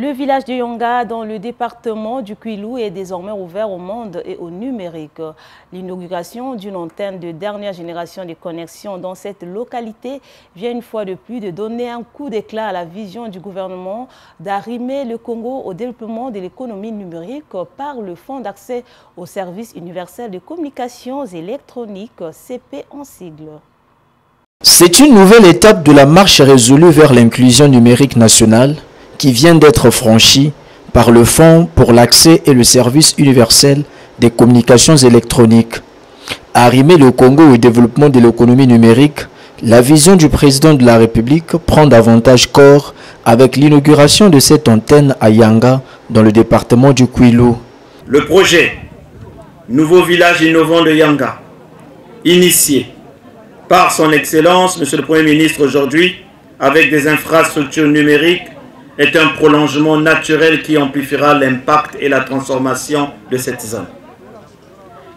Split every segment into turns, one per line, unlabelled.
Le village de Yanga, dans le département du Kwilu, est désormais ouvert au monde et au numérique. L'inauguration d'une antenne de dernière génération de connexion dans cette localité vient une fois de plus de donner un coup d'éclat à la vision du gouvernement d'arrimer le Congo au développement de l'économie numérique par le Fonds d'accès aux services universels de communications électroniques, CP en sigle.
C'est une nouvelle étape de la marche résolue vers l'inclusion numérique nationale qui vient d'être franchie par le Fonds pour l'accès et le service universel des communications électroniques. Arrimer le Congo au développement de l'économie numérique, la vision du président de la République prend davantage corps avec l'inauguration de cette antenne à Yanga dans le département du Kwilu.
Le projet Nouveau village innovant de Yanga, initié par son Excellence, Monsieur le Premier ministre aujourd'hui, avec des infrastructures numériques, est un prolongement naturel qui amplifiera l'impact et la transformation de cette zone.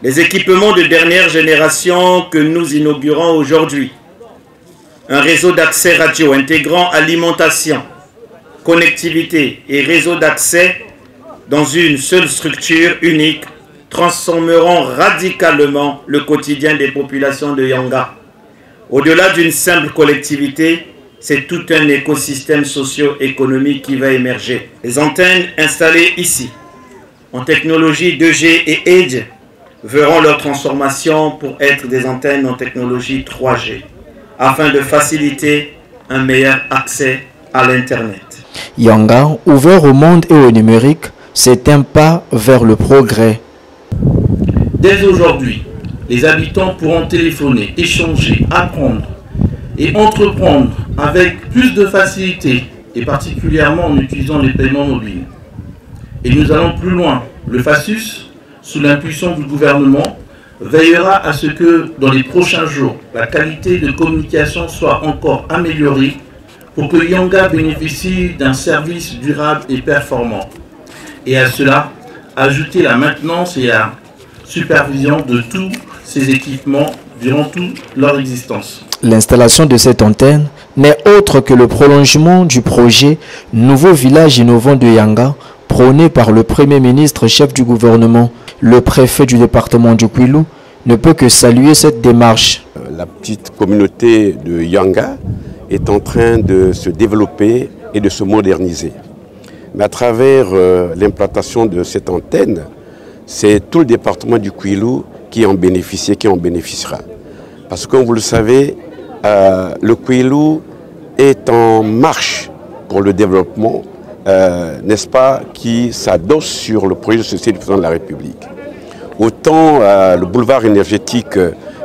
Les équipements de dernière génération que nous inaugurons aujourd'hui, un réseau d'accès radio intégrant alimentation, connectivité et réseau d'accès dans une seule structure unique, transformeront radicalement le quotidien des populations de Yanga. Au-delà d'une simple collectivité, c'est tout un écosystème socio-économique qui va émerger. Les antennes installées ici, en technologie 2G et Edge, verront leur transformation pour être des antennes en technologie 3G, afin de faciliter un meilleur accès à l'Internet.
Yanga, ouvert au monde et au numérique, c'est un pas vers le progrès.
Dès aujourd'hui, les habitants pourront téléphoner, échanger, apprendre et entreprendre avec plus de facilité, et particulièrement en utilisant les paiements mobiles. Et nous allons plus loin. Le FASUS, sous l'impulsion du gouvernement, veillera à ce que, dans les prochains jours, la qualité de communication soit encore améliorée pour que Yanga bénéficie d'un service durable et performant. Et à cela, ajouter la maintenance et la supervision de tous ces équipements durant toute leur existence.
L'installation de cette antenne n'est autre que le prolongement du projet Nouveau village innovant de Yanga, prôné par le Premier ministre chef du gouvernement. Le préfet du département du Kwilu ne peut que saluer cette démarche.
La petite communauté de Yanga est en train de se développer et de se moderniser. Mais à travers l'implantation de cette antenne, c'est tout le département du Kwilu qui en bénéficie et qui en bénéficiera. Parce que comme vous le savez, le Kwilu est en marche pour le développement, n'est-ce pas, qui s'adosse sur le projet de société du président de la République. Autant le boulevard énergétique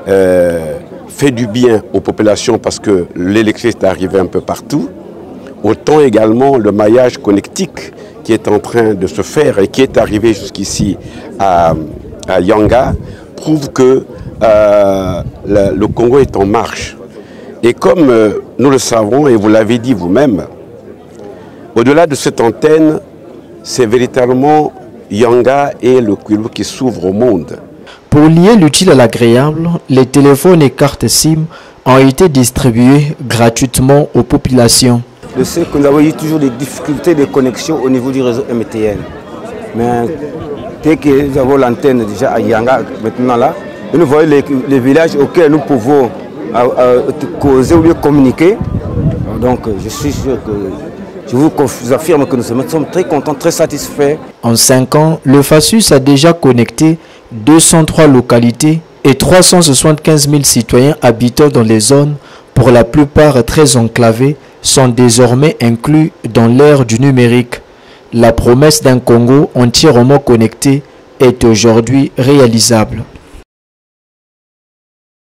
fait du bien aux populations parce que l'électricité est arrivée un peu partout, autant également le maillage connectique qui est en train de se faire et qui est arrivé jusqu'ici à Yanga prouve que le Congo est en marche. Et comme nous le savons, et vous l'avez dit vous-même, au-delà de cette antenne, c'est véritablement Yanga et le Kwilu qui s'ouvrent au monde.
Pour lier l'utile à l'agréable, les téléphones et cartes SIM ont été distribués gratuitement aux populations.
Je sais que nous avons eu toujours des difficultés de connexion au niveau du réseau MTN. Mais dès que nous avons l'antenne déjà à Yanga, maintenant là, nous voyons les villages auxquels nous pouvons causer ou bien communiquer. Donc je suis sûr que je vous affirme que nous sommes très contents, très satisfaits.
En 5 ans, le FASUS a déjà connecté 203 localités et 375 000 citoyens habitant dans les zones, pour la plupart très enclavées, sont désormais inclus dans l'ère du numérique. La promesse d'un Congo entièrement connecté est aujourd'hui réalisable.